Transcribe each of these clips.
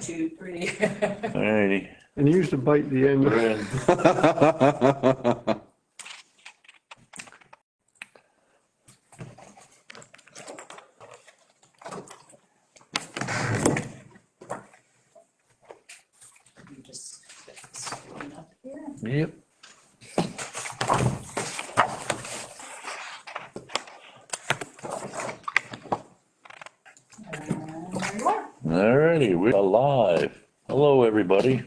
2, 3. Alrighty. And he used to bite the end. We're in. You just get this one up here. Yep. And there you are. Alrighty, we're live. Hello, everybody.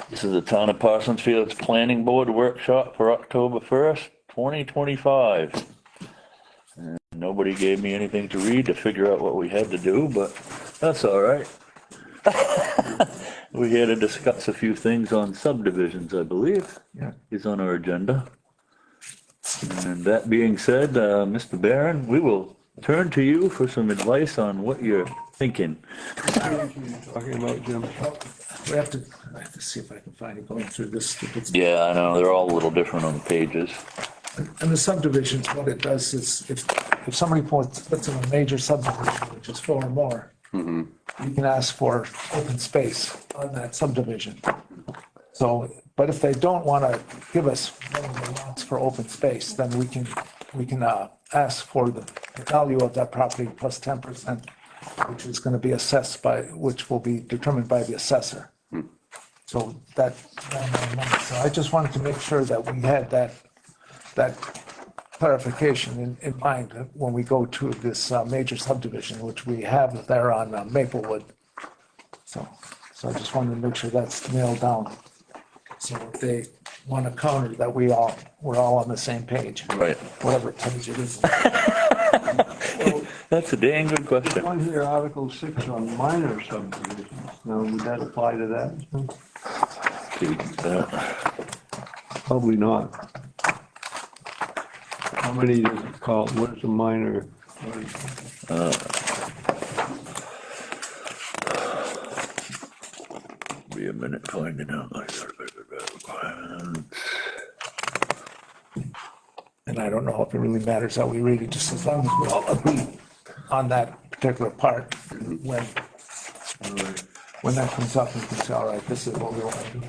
This is the Town of Parsonsfield's Planning Board Workshop for October 1st, 2025. And nobody gave me anything to read to figure out what we had to do, but that's all right. We're here to discuss a few things on subdivisions, I believe. Yeah. Is on our agenda. And that being said, Mr. Barron, we will turn to you for some advice on what you're thinking. Talking about, Jim. I have to see if I can find it going through this stupid. Yeah, I know, they're all a little different on the pages. And the subdivisions, what it does is if somebody puts in a major subdivision, which is 4 or more, you can ask for open space on that subdivision. So, but if they don't want to give us one of the lots for open space, then we can ask for the value of that property plus 10%, which is going to be assessed which will be determined by the assessor. So so I just wanted to make sure that we had that clarification in mind when we go to this major subdivision, which we have there on Maplewood. So I just wanted to make sure that's nailed down. So if they want to counter that we're all on the same page. Right. Whatever page it is. That's a dang good question. One here, Article 6 on minor subdivisions. Now, would that apply to that? Probably not. How many does it call, what is a minor? Be a minute finding out. And I don't know if it really matters how we read it, just as long as we all agree on that particular part. When that comes up, we can say, all right, this is what we want to do.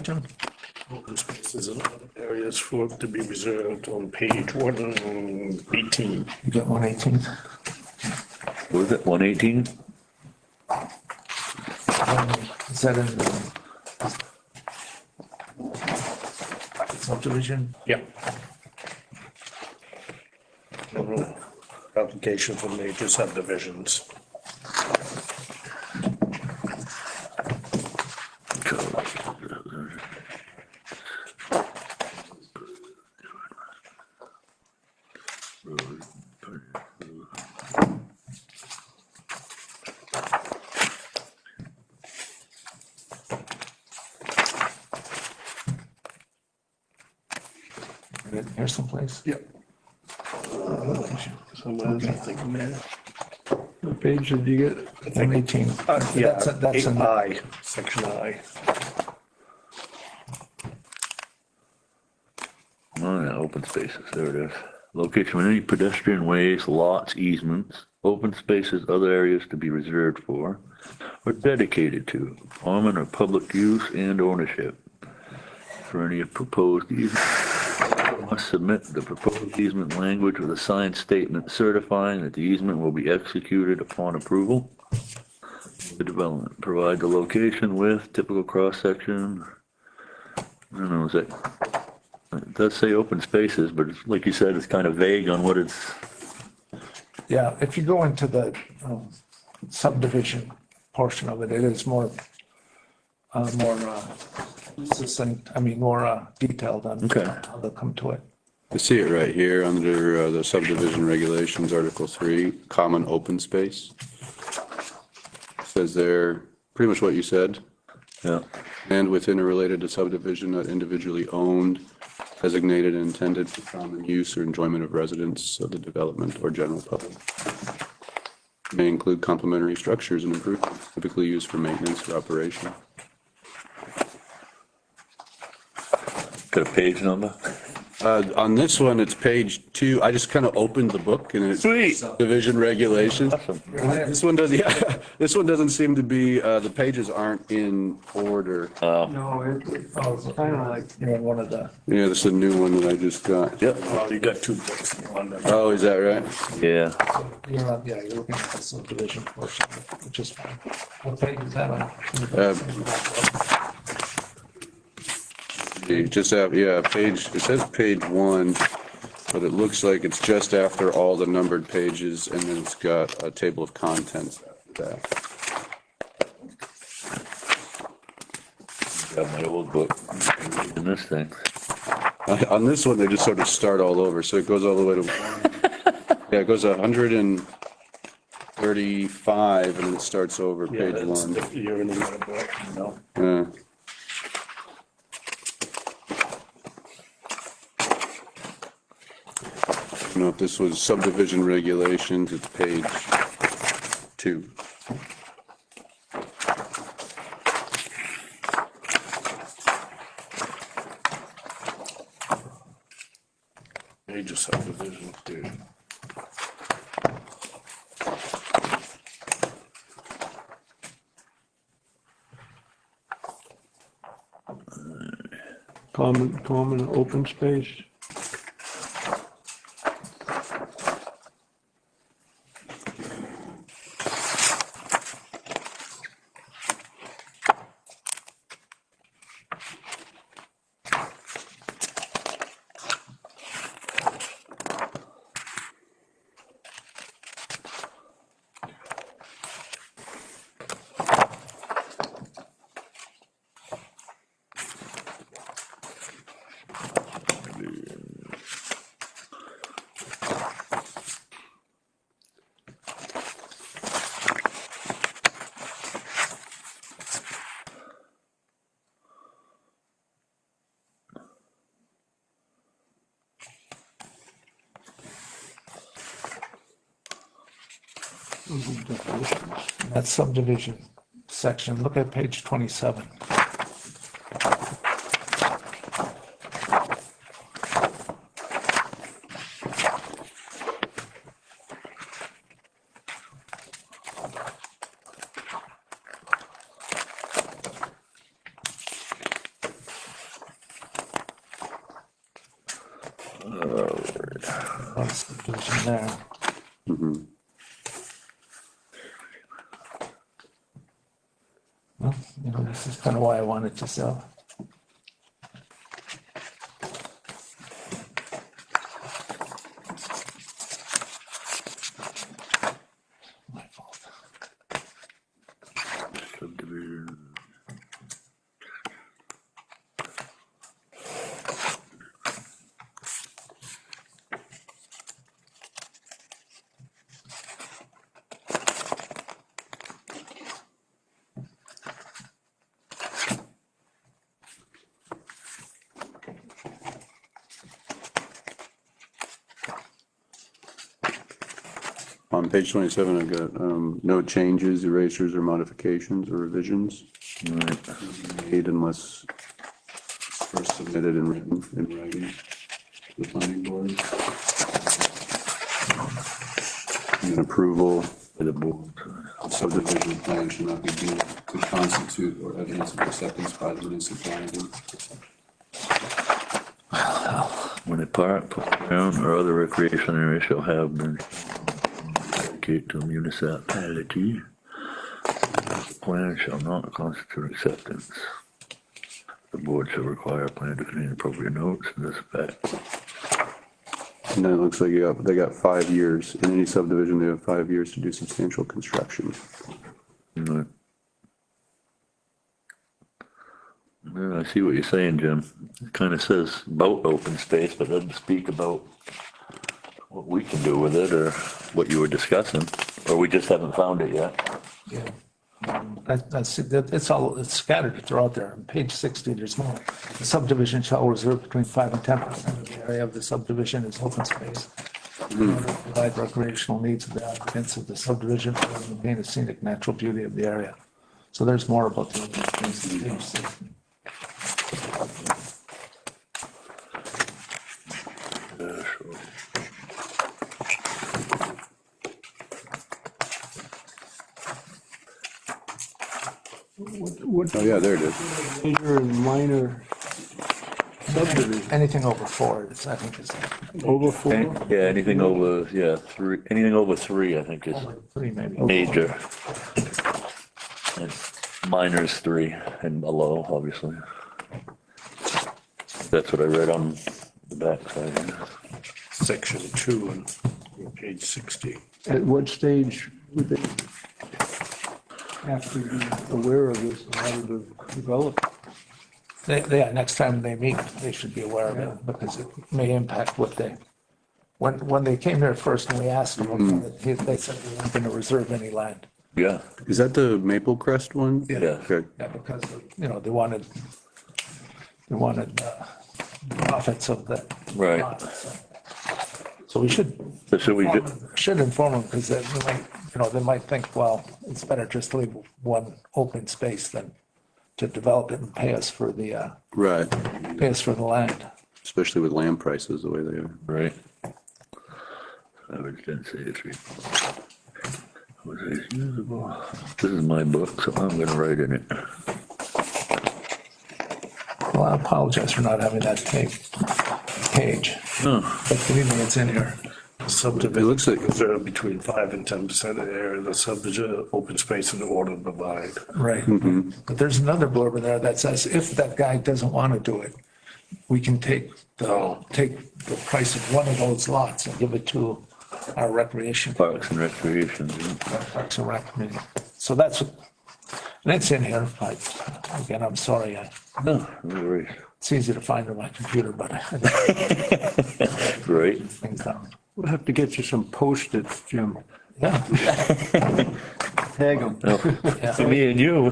Jim? Open spaces and other areas for to be reserved on page 118. You got 118? What is it, 118? Is that in the subdivision? Yeah. Application for major subdivisions. Here's someplace. Yep. Somewhere, I think, man. What page did you get? 118. Yeah, That's in I, section I. Oh, yeah, open spaces, there it is. Location of any pedestrian ways, lots, easements, open spaces, other areas to be reserved for, or dedicated to, common or public use and ownership. For any proposed easement, must submit the proposed easement language with a signed statement certifying that the easement will be executed upon approval. The development, provide the location with typical cross-section. I don't know, is that, it does say open spaces, but it's, like you said, it's kind of vague on what it's, Yeah, if you go into the subdivision portion of it, it is more succinct, more detailed on Okay. how they'll come to it. I see it right here under the subdivision regulations, Article 3, common open space. Says there, pretty much what you said, yeah. and within or related to subdivision not individually owned, designated and intended for common use or enjoyment of residents of the development or general public. May include complementary structures and improvements typically used for maintenance or operation. Got a page number? On this one, it's page 2. I just kind of opened the book and it's Sweet. subdivision regulations. Awesome. This one does, yeah, this one doesn't seem to be, the pages aren't in order. No, it's kind of like, You're in one of the, Yeah, this is a new one that I just got. Yep, Well, you got 2 books. One that- Oh, is that right? yeah. you're on, yeah, you're looking at the subdivision portion, which is fine. What page is that on? You just have, yeah, page, it says page 1, but it looks like it's just after all the numbered pages and then it's got a table of contents after that. Got my old book in this thing. On this one, they just sort of start all over, so it goes all the way to, yeah, it goes 135 and then it starts over Yeah, page that's 1. the year in the letter book, you know. Yeah. I don't know if this was subdivision regulations, it's page 2. Major subdivision, dude. common open space. That subdivision section, look at page 27. One subdivision there. Well, you know, this is kind of why I wanted to sell. My fault. Subdivision. On page 27, I've got no changes, erasures, or modifications or revisions Right. made unless first submitted and written in writing to the planning board. And approval By the board. of subdivision plan should not be deemed to constitute or evidence of acceptance by the municipality. When a park, playground, or other recreation area shall have been dedicated to a municipality, the plan shall not constitute acceptance. The board shall require a plan to contain appropriate notes in this effect. And then it looks like they got 5 years. In any subdivision, they have 5 years to do substantial construction. Right. Yeah, I see what you're saying, Jim. It kind of says about open space, but doesn't speak about what we can do with it or what you were discussing, or we just haven't found it yet. Yeah. It's all, it's scattered throughout there. On page 60, there's more. The subdivision shall reserve between 5 and 10% of the area of the subdivision as open space. In order to provide recreational needs of the applicants of the subdivision and maintain the scenic natural beauty of the area. So there's more about the open space on page 60. What Oh, yeah, there it is. major and minor subdivision? Anything over 4, I think is Over 4? Yeah, anything over, three, anything over 3, I think is 3 maybe. major. And minor is 3 and below, obviously. That's what I read on the backside here. Section 2 on page 60. At what stage would they have to be aware of this in order to develop? Yeah, next time they meet, they should be aware of it because it may impact what they, when they came here first and we asked them, they said they weren't going to reserve any land. Yeah, Is that the Maple Crest one? yeah. Okay. Yeah, because, they wanted profits of the. Right. lot, So we should So we did, inform them because they might, they might think, well, it's better just to leave one open space than to develop it and pay us for the, Right, land. especially with land prices the way they are. right. Average density of 3. Was it usable? This is my book, so I'm gonna write in it. Well, I apologize for not having that page. But believe me, it's in here. Subdivision. It looks like- Reserved between 5 and 10% of the area of the subdivision, open space in order to provide. Right. But there's another blurb in there that says if that guy doesn't want to do it, we can take the price of one of those lots and give it to our recreation. Parks and Recreation. Parks and Rec committee. So that's, and it's in here. Again, I'm sorry. No, no worries. It's easy to find on my computer, but Right. things down. We'll have to get you some Post-its, Jim. Yeah. Tag them. To me and you.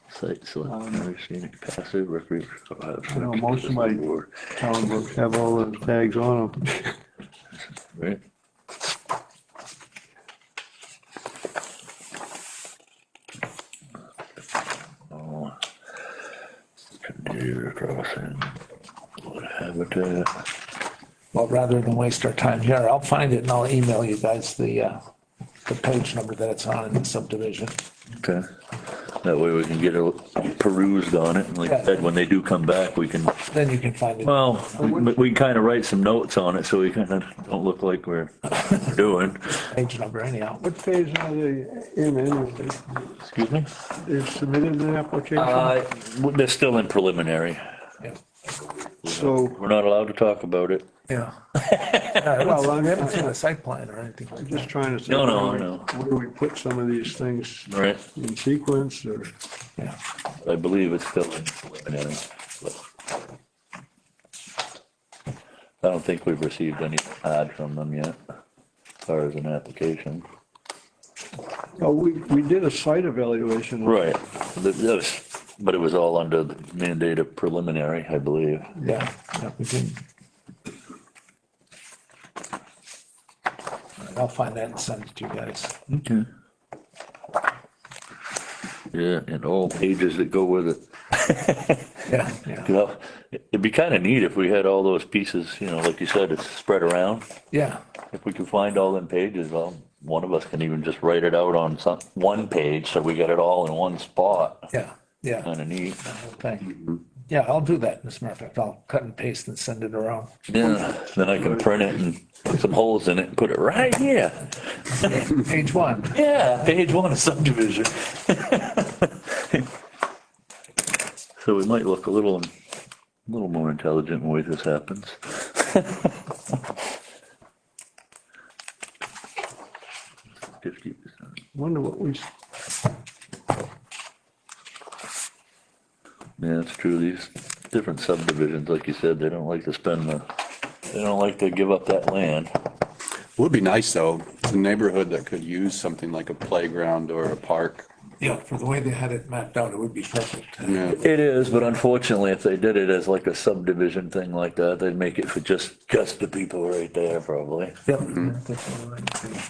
Site select, scenic, passive, recreation. I know most of my town books have all those tags on them. Right. Oh. Deer crossing. Habitat. Well, rather than waste our time here, I'll find it and I'll email you guys the page number that it's on in the subdivision. Okay. That way we can get a perused on it. And like I said, when they do come back, we can, Then you can find it. well, we can kind of write some notes on it so we kind of don't look like we're doing. Page number anyhow. What phase are they in anyway? Excuse me? They've submitted an application? They're still in preliminary. Yeah. So, We're not allowed to talk about it. Yeah. Well, we haven't seen a site plan or anything. I'm just trying to say. No. Where do we put some of these things Right. in sequence or? Yeah. I believe it's still in preliminary. but I don't think we've received any ad from them yet, as far as an application. Oh, we did a site evaluation. Right. But it was all under the mandate of preliminary, I believe. Yeah. We can. All right, I'll find that and send it to you guys. Okay. Yeah, and all pages that go with it. Yeah. You know, it'd be kind of neat if we had all those pieces, like you said, it's spread around. Yeah. If we could find all them pages, well, one of us can even just write it out on one page, so we got it all in one spot. Yeah. Kind of neat. Okay. Yeah, I'll do that. As a matter of fact, I'll cut and paste and send it around. Yeah, then I can print it and put some holes in it and put it right here. Page 1. Yeah, page 1 of subdivision. So we might look a little more intelligent when this happens. 50%. Wonder what we, Yeah, it's true. These different subdivisions, like you said, they don't like to give up that land. Would be nice though, it's a neighborhood that could use something like a playground or a park. Yeah, for the way they had it mapped out, it would be perfect. Yeah, It is, but unfortunately, if they did it as like a subdivision thing like that, they'd make it for just the people right there probably. Yep.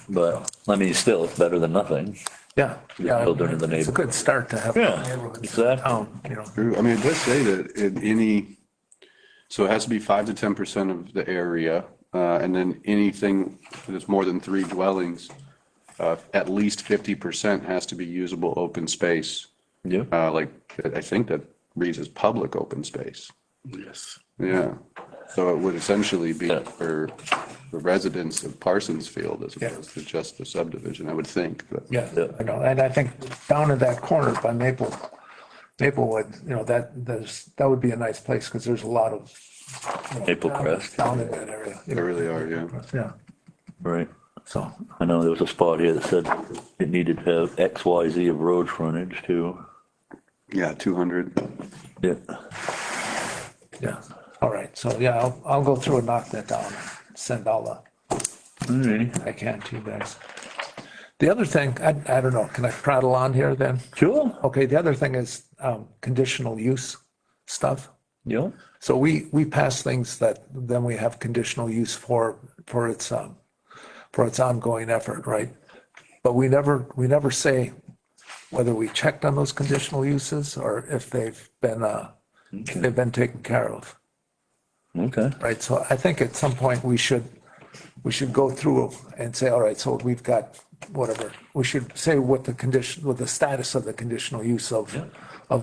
But, I mean, still, it's better than nothing. Yeah. Yeah. Build it in the It's a neighborhood. good start to have. Yeah, neighborhoods in exactly. town, true. I mean, it does say that in any, so it has to be 5 to 10% of the area, and then anything that's more than 3 dwellings at least 50% has to be usable open space. Yeah. Like, I think that reads as public open space. Yes. Yeah. So it would essentially be for the residents of Parsons Field as opposed to just the subdivision, I would think. But Yeah, I know, and I think down in that corner by Maplewood, that would be a nice place, because there's a lot of. Maple Crest. Down in that area. there really are, yeah. Yeah, Right. so, I know there was a spot here that said it needed to have X, Y, Z of road frontage too. Yeah, 200. Yeah. yeah, all right, so, yeah, I'll go through and knock that down, and send all Alrighty. I can to you guys. The other thing, I don't know, can I prattle on here then? Sure. Okay, the other thing is conditional use stuff. Yeah. So we pass things that then we have conditional use for its ongoing effort, right? But we never say whether we checked on those conditional uses or if they've been taken care of, Okay. right? So I think at some point we should go through and say, all right, so we've got whatever, we should say what the status of the conditional use of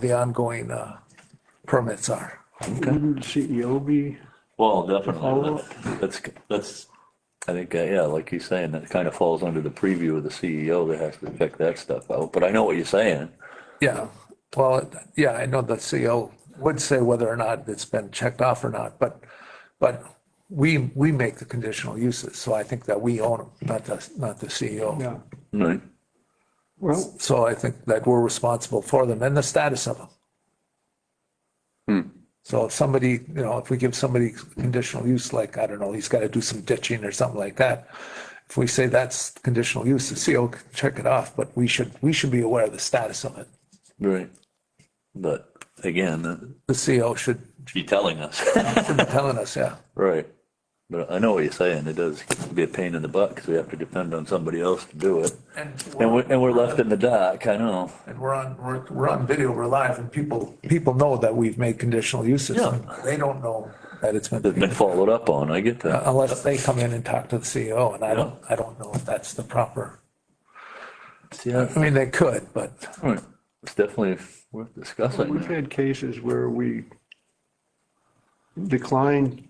the ongoing permits are. Wouldn't the CEO be, Well, definitely. That's, I think, yeah, like he's saying, that kind of falls under the preview of the CEO that has to check that stuff out. But I know what you're saying. Yeah, well, yeah, I know the CEO would say whether or not it's been checked off or not, but we make the conditional uses, so I think that we own them, not the CEO. yeah, Right. well, So I think that we're responsible for them and the status of them. So if somebody, if we give somebody conditional use, like, I don't know, he's got to do some ditching or something like that. If we say that's conditional use, the CEO can check it off, but we should be aware of the status of it. Right. But again, The CEO should be telling us. be telling us, yeah. Right. But I know what you're saying. It does be a pain in the butt because we have to depend on somebody else to do it. And we're left in the dark, I know. And we're on video, we're live, and people know that we've made conditional uses. Yeah. They don't know that it's It's been been, followed up on, I get that. unless they come in and talk to the CEO, and I don't know if that's the proper, Yeah. I mean, they could, but, Right. It's definitely worth discussing. we've had cases where we declined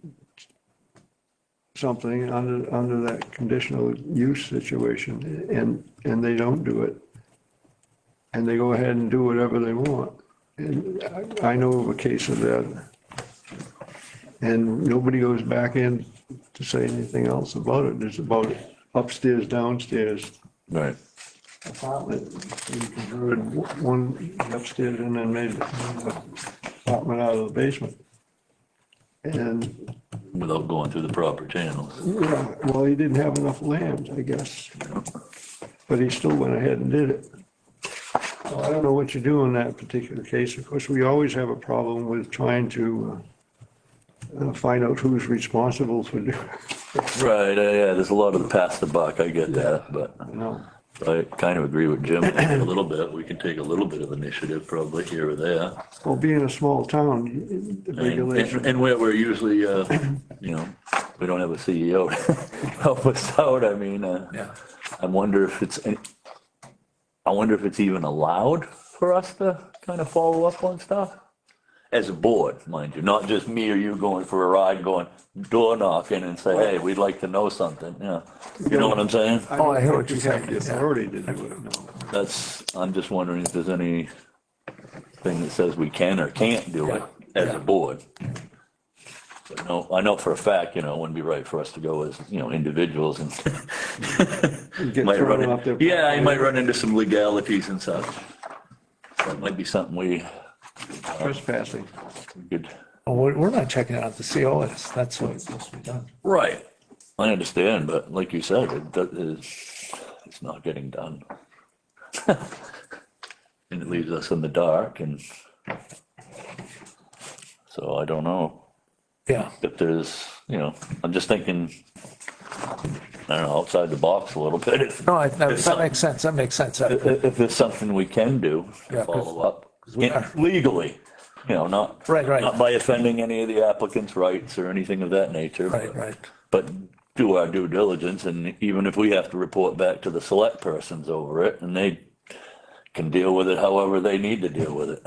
something under that conditional use situation, and they don't do it. And they go ahead and do whatever they want. And I know of a case of that. And nobody goes back in to say anything else about it. It's about upstairs, downstairs Right. apartment. We converted one upstairs and then made the apartment out of the basement. And, Without going through the proper channels. yeah, well, he didn't have enough land, I guess. But he still went ahead and did it. So I don't know what you do in that particular case. Of course, we always have a problem with trying to find out who's responsible for doing, Right, yeah, there's a lot of the pass the buck, I get that, but you know. I kind of agree with Jim a little bit. We can take a little bit of initiative probably here or there. Well, being a small town, the regulations. And we're usually, we don't have a CEO to help us out. I mean, yeah. I wonder if it's even allowed for us to kind of follow up on stuff as a board, mind you, not just me or you going for a ride, going door knocking and say, hey, we'd like to know something. Yeah. You know what I'm saying? Oh, I hear what don't you're think we have saying, the authority to do it, no. I'm just wondering if there's any thing that says we can or can't do it as a board. But no, I know for a fact, it wouldn't be right for us to go as, individuals and Get might thrown run off their yeah, you property. might run into some legalities and such. That might be something we Trespassing. could, Well, we're not checking out the CO is, that's what's supposed to be done. right. I understand, but like you said, it's not getting done. And it leaves us in the dark and so I don't know. Yeah, If there's, I'm just thinking, I don't know, outside the box a little bit. If that makes sense, that makes sense. if there's something we can do, Yeah, 'cause- follow up, we are- legally, not. Right. Not by offending any of the applicant's rights or anything of that nature. Right, right. But do our due diligence, and even if we have to report back to the select persons over it, and they can deal with it however they need to deal with it.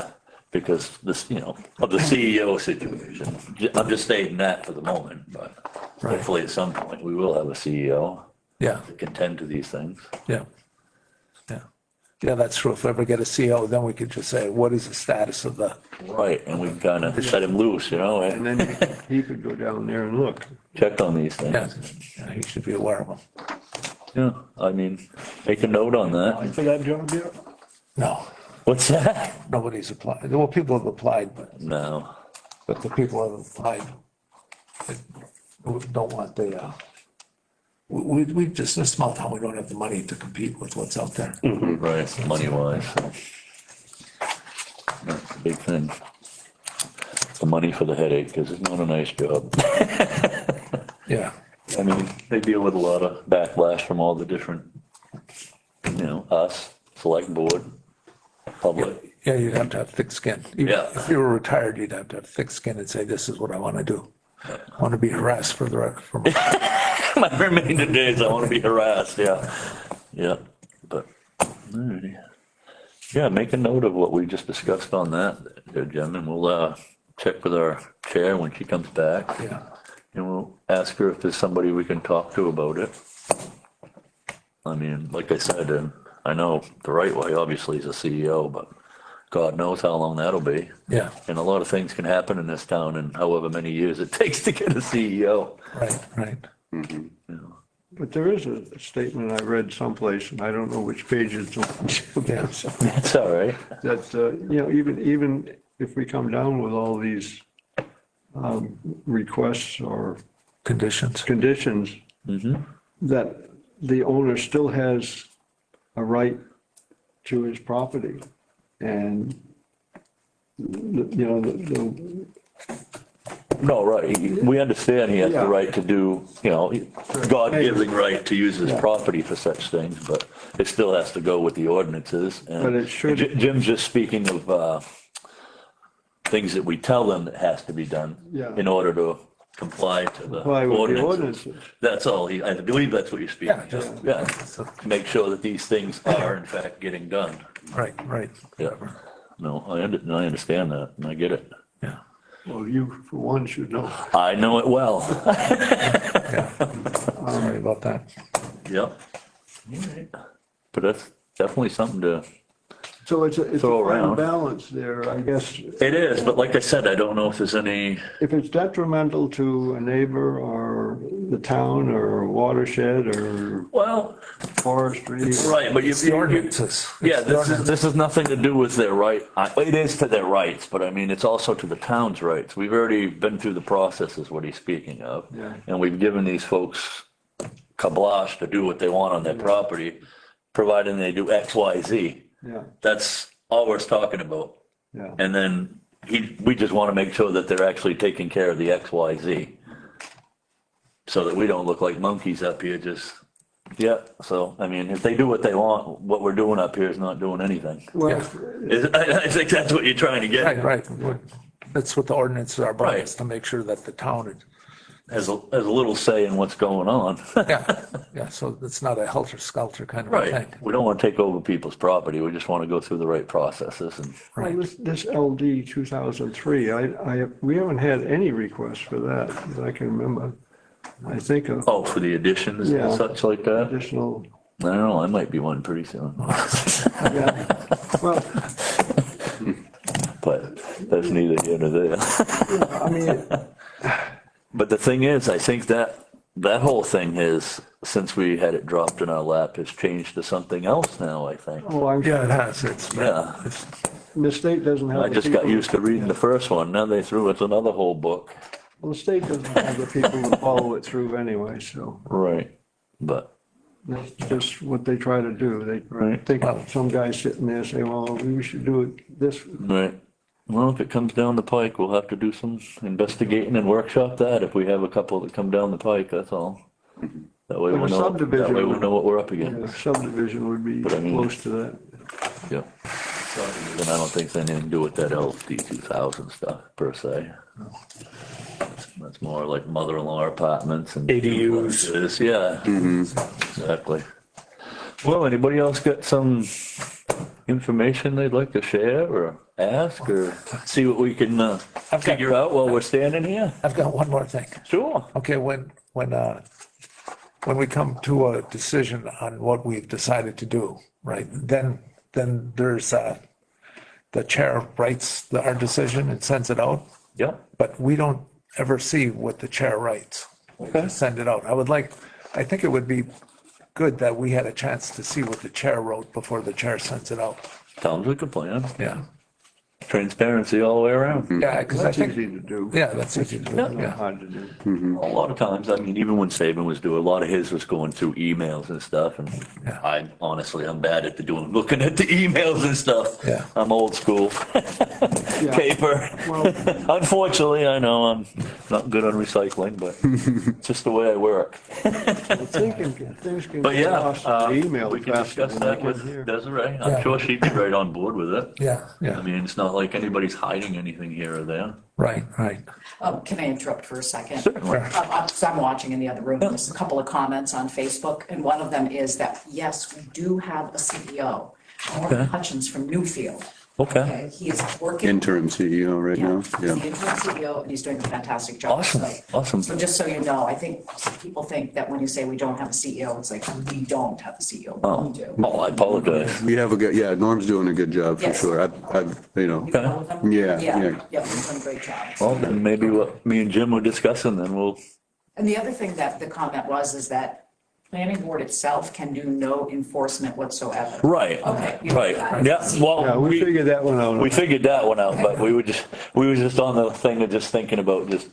Because this, you know, of the CEO situation, I'm just stating that for the moment, but Right. hopefully at some point we will have a CEO Yeah, to contend to these things. yeah, yeah. Yeah, that's true. If we ever get a CO, then we could just say, what is the status of the, Right, and we can kind of set him loose, you know, And and then he could go down there and look. check on these yeah, things. yeah, he should be aware of them. Yeah, I mean, make a note on that. For that job yet? No, What's that? nobody's applied. Well, people have applied, No, but the people who have applied don't want the, we just, in a small town, we don't have the money to compete with what's out there. right, money wise. That's a big thing. The money for the headache, because it's not a nice job. Yeah, I mean, they deal with a lot of backlash from all the different, you know, us, select board, public. yeah, you'd have to have thick skin. Even Yeah. If you were retired, you'd have to have thick skin and say, this is what I want to do. I want to be harassed for the record. My remaining days, I want to be harassed, yeah. Yeah, but, alrighty. Yeah, make a note of what we just discussed on that, there, Jim, and we'll, check with our chair when she comes back. Yeah, And we'll ask her if there's somebody we can talk to about it. I mean, like I said, and I know the right way obviously is a CEO, but God knows how long that'll be. yeah, And a lot of things can happen in this town in however many years it takes to get a CEO. right, right. But there is a statement I read someplace, and I don't know which page it's on. Yeah. That's all right. That, you know, even if we come down with all these requests or Conditions. conditions, that the owner still has a right to his property. And, you know, the No, right. We understand he has the Yeah. right to do, you know, God-given right to use his Yeah. property for such things, but it still has to go with the ordinances. And But it should- Jim's just speaking of, things that we tell them that has to be done Yeah. in order to comply to the comply with the ordinances. ordinances. That's all. I believe that's what you're speaking. Yeah, just- Yeah, to make sure that these things are in fact getting done. Right, right. Yeah. No, I understand that and I get it. Yeah, Well, you, for one, should know. I know it well. yeah. Sorry about that. Yep. But that's definitely something to, So it's a Throw fine around. balance there, I guess. it is, but like I said, I don't know if there's any, If it's detrimental to a neighbor or the town or watershed or well, forestry. right, but It's the ordinances. Yeah, It's the ordinance. this is nothing to do with their right. It is to their rights, but I mean, it's also to the town's rights. We've already been through the process is what he's speaking of. Yeah. And we've given these folks carte to do what they want on their property, providing they do X, Y, Z. Yeah, That's all we're talking about. yeah. And then we just want to make sure that they're actually taking care of the X, Y, Z. So that we don't look like monkeys up here just, yeah. So, I mean, if they do what they want, what we're doing up here is not doing anything. Well, I think that's what you're trying to get. Right, right. That's what the ordinances are about, Right. is to make sure that the town, Has a little say in what's going on. yeah, yeah, so it's not a helter-skelter kind of a Right. thing. We don't want to take over people's property. We just want to go through the right processes and, well, this LD 2003, we haven't had any requests for that, that I can remember. I think of oh, for the additions and Yeah. such like that. additional, I don't know, I might be one pretty soon. yeah. Well, But that's neither here nor there. I mean, But the thing is, I think that whole thing has, since we had it dropped in our lap, has changed to something else now, I think. oh, I'm, Yeah, it has, it's, Yeah, the state doesn't have. I the just got people- used to reading the first one. Now they threw us another whole book. Well, the state doesn't have the people to follow it through anyway, so Right. But, that's just what they try to do. They Right. think some guy sitting there saying, well, we should do it this. right. Well, if it comes down the pike, we'll have to do some investigating and workshop that if we have a couple that come down the pike, that's all. That way Like we'll a know, that subdivision way we'll would- know what we're up Yeah, against. subdivision would be But I mean- close to that. Yep. And I don't think it's anything to do with that LD 2000 stuff per se. It's That's more like mother-in-law apartments and. ADUs. duplexes, Yeah. Exactly. Well, anybody else got some information they'd like to share or ask or see what we can figure out while we're standing here? I've got one more thing. Sure. Okay, when we come to a decision on what we've decided to do, right, then there's, the chair writes our decision and sends it out, Yep. but we don't ever see what the chair writes. Okay. Send it out. I think it would be good that we had a chance to see what the chair wrote before the chair sends it out. Sounds like a plan. Yeah. Transparency all the way around. Yeah, because I That's think, easy to do. yeah, that's easy to do, Not yeah. hard to do. A lot of times, I mean, even when Saban was doing, a lot of his was going through emails and stuff. And Yeah. I'm bad at looking at the emails and stuff. Yeah. I'm old school. Paper. Well- Unfortunately, I know I'm not good on recycling, but it's just the way I work. Things can But get yeah, lost in the email we can faster discuss than they that can with here. Desiree. I'm Yeah. sure she'd be right on board with it. Yeah, I yeah, mean, it's not like anybody's hiding anything here or there. right, right. Can I interrupt for a second? Certainly. So I'm watching in the other room, there's a couple of comments on Facebook, and one of them is that, yes, we do have a CEO, Warren Hutchins from Newfield. Okay. He is working. Interim CEO right Yeah, now, he's the yeah. interim CEO, and he's doing a fantastic job. Awesome, So- awesome. So just so you know, I think some people think that when you say we don't have a CEO, it's like, we don't have a CEO, Oh, we do. oh, I apologize. We have a good, yeah, Norm's doing a good job for Yes. sure. I've, You know them? Yeah, yeah. Yeah, he's done a great job. Well, then maybe what me and Jim were discussing, then we'll, And the other thing that the comment was is that planning board itself can do no enforcement whatsoever. right, Okay, you know right. that. Yeah, Yeah, well, we figured that one out. we figured that one out, but we were just on the thing of just thinking about just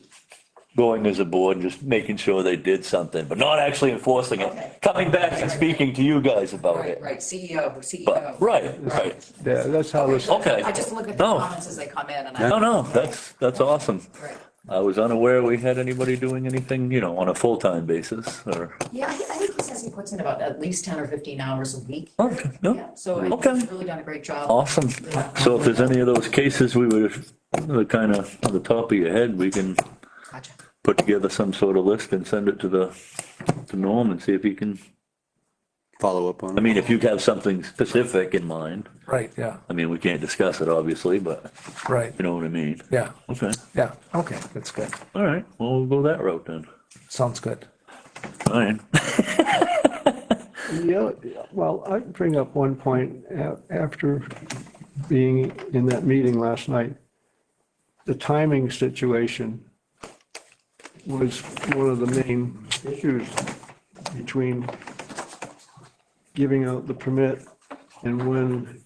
going as a board and just making sure they did something, but not actually enforcing Okay. it. Coming back and speaking to you guys about Right, it. right, CEO, But, right, right. Yeah, that's how this, Okay. I just look at the No. comments as they come in and I. No, that's awesome. Right. I was unaware we had anybody doing anything, on a full-time basis or, Yeah, I think he says he puts in about at least 10 or 15 hours a week. okay, no, Yeah, so I think Okay. he's really done a great job. awesome. So if there's any of those cases we would, kind of, on the top of your head, we can Gotcha. put together some sort of list and send it to Norm and see if he can, Follow up on I it. mean, if you have something specific in mind, Right, yeah, I mean, we can't discuss it obviously, but right, you know what I mean? yeah, Okay, yeah, okay, that's good. all right, well, we'll go that route then. Sounds good. All right. yeah, well, I bring up one point after being in that meeting last night. The timing situation was one of the main issues between giving out the permit and when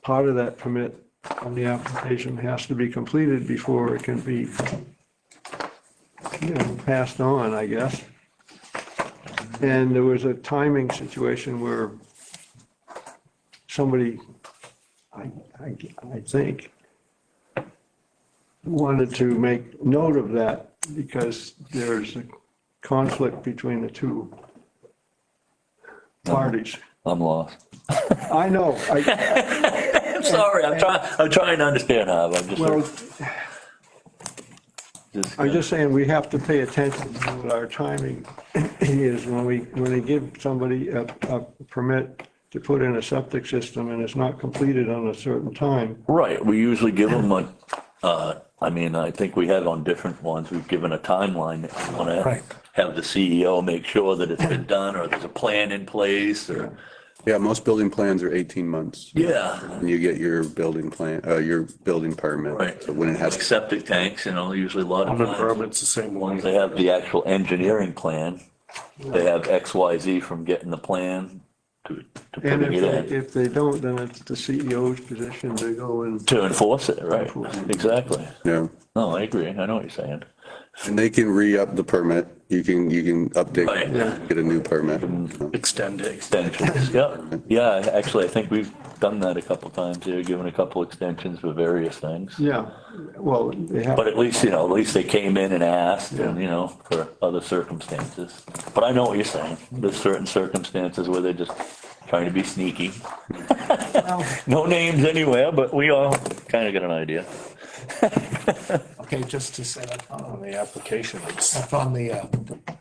part of that permit on the application has to be completed before it can be, passed on, I guess. And there was a timing situation where somebody, I think, wanted to make note of that because there's a conflict between the two parties. I'm lost. I know, I'm sorry, I'm trying to understand, Harv, well, I'm just saying we have to pay attention to what our timing is when they give somebody a permit to put in a septic system and it's not completed on a certain time. Right, we usually give them I think we have on different ones, we've given a timeline that we want Right. to have the CEO make sure that it's been done or there's a plan in place or, Yeah, most building plans are 18 months. yeah. And you get your building plan, your building permit. Right. So when it has, Like septic tanks, usually a lot of The times, permit's the same one. they have the actual engineering plan. They have XYZ from getting the plan to And putting it in. if they don't, then it's the CEO's position to go and, To enforce it, right, exactly. yeah. No, I agree, I know what you're saying. And they can re-up the permit. You can update, Right. get a new permit. Extend it. Extensions, yeah, actually, I think we've done that a couple times here, given a couple extensions for various things. yeah, well, they have. But at least they came in and asked and, for other circumstances. But I know what you're saying. There's certain circumstances where they're just trying to be sneaky. No names anywhere, but we all kind of get an idea. Okay, just to say that On the application, it's up on the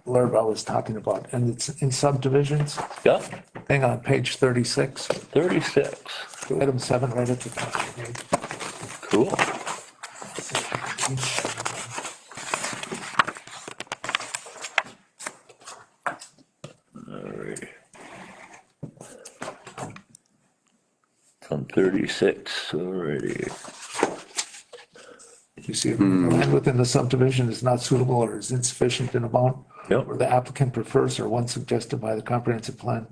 blurb I was talking about, and it's in subdivisions, Yeah, thing on page 36, 36. item 7, right at the top of the page. Cool. All right. It's on 36 already. You see, if the land within the subdivision is not suitable or is insufficient in amount, Yep. or the applicant prefers or one suggested by the comprehensive plan,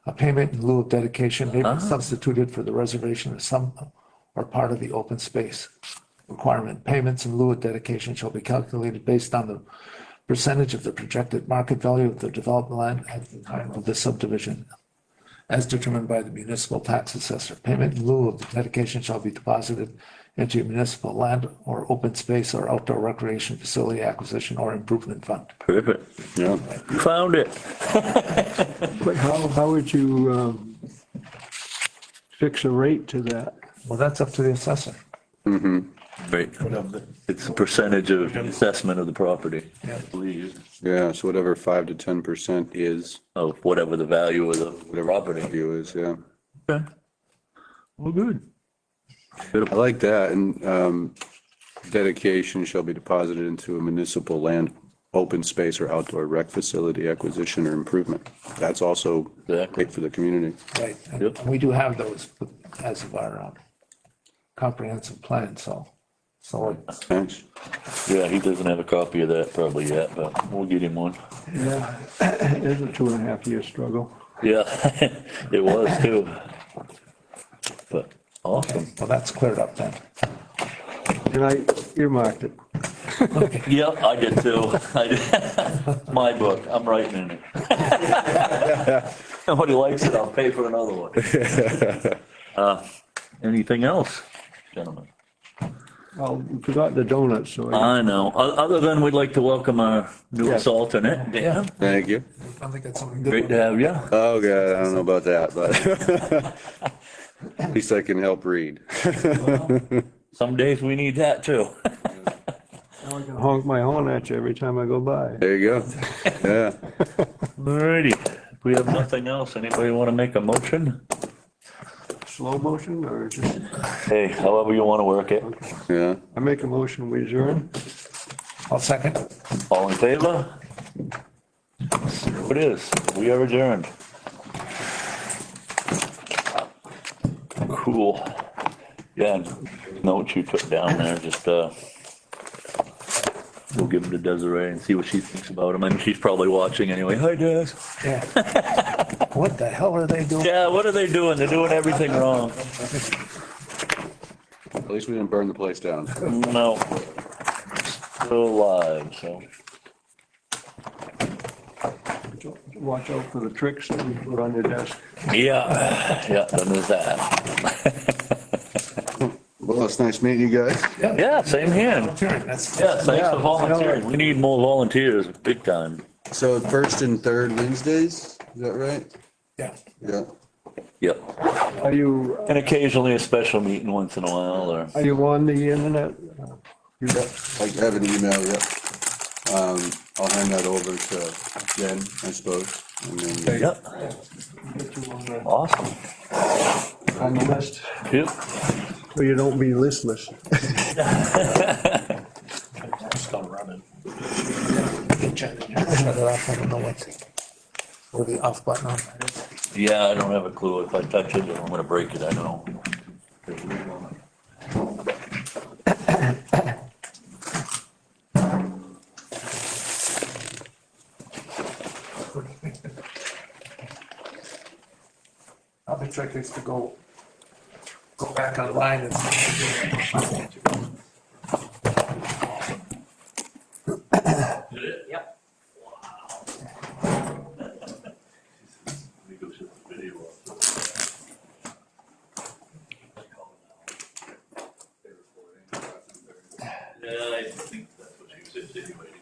a payment in lieu of dedication may be substituted for the reservation of some or part of the open space requirement. Payments in lieu of dedication shall be calculated based on the percentage of the projected market value of the developed land at the time of the subdivision, as determined by the municipal tax assessor. Payment in lieu of the dedication shall be deposited into a municipal land or open space or outdoor recreation facility acquisition or improvement fund. Perfect. Yeah. You found it. But how would you fix a rate to that? Well, that's up to the assessor. Right. It's a percentage of assessment of the property, I believe, Yeah, so whatever 5 to 10% is, of whatever the value of the whatever property. value is, yeah. Okay. Well, good. I like that, and dedication shall be deposited into a municipal land, open space or outdoor rec facility acquisition or improvement. That's also Exactly. great for the community. Right. And Yep. we do have those as of our comprehensive plan, so Thanks. Yeah, he doesn't have a copy of that probably yet, but we'll get him one. Yeah, it's a 2.5-year struggle. Yeah, it was too. But awesome. well, that's cleared up then. And I earmarked it. Yeah, I did too. I did. My book, I'm writing in it. Nobody likes it, I'll pay for another one. Anything else, gentlemen? Well, you forgot the donuts, so I know. Other than we'd like to welcome our newest alternate, Dan. Thank you. I think that's something good. Great to have you. Oh, God, I don't know about that, but at least I can help read. Some days we need that too. now I can honk my horn at you every time I go by. There you go. Yeah. Alrighty. If we have nothing else, anybody want to make a motion? Slow motion or just, Hey, however you want to work it. Yeah. I make a motion, we adjourn? I'll second. All in favor? Here it is. We are adjourned. Cool. Yeah, and notes you took down there, just, we'll give them to Desiree and see what she thinks about them. I mean, she's probably watching anyway. Hi, Des. Yeah. What the hell are they doing? Yeah, what are they doing? They're doing everything wrong. At least we didn't burn the place down. No. Still alive, so. Watch out for the tricks that we put on your desk. Yeah, done with that. Well, it's nice meeting you guys. Yeah, same here. That's, Yeah, thanks for volunteering. We need more volunteers, big time. So first and third Wednesdays, is that right? yeah. Yeah. Yep. Are you And occasionally a special meeting once in a while, or, on the internet? I have an email, yep. I'll hand that over to Jen, I suppose. And then, yep, awesome. On the list, Yep. so you don't be listless. still running. Shut it off. I don't know what's, or the off button on that. Yeah, I don't have a clue. If I touch it, I'm gonna break it, I know. Other trick is to go back online and. Yep. Yeah, I think that's what she was insinuating.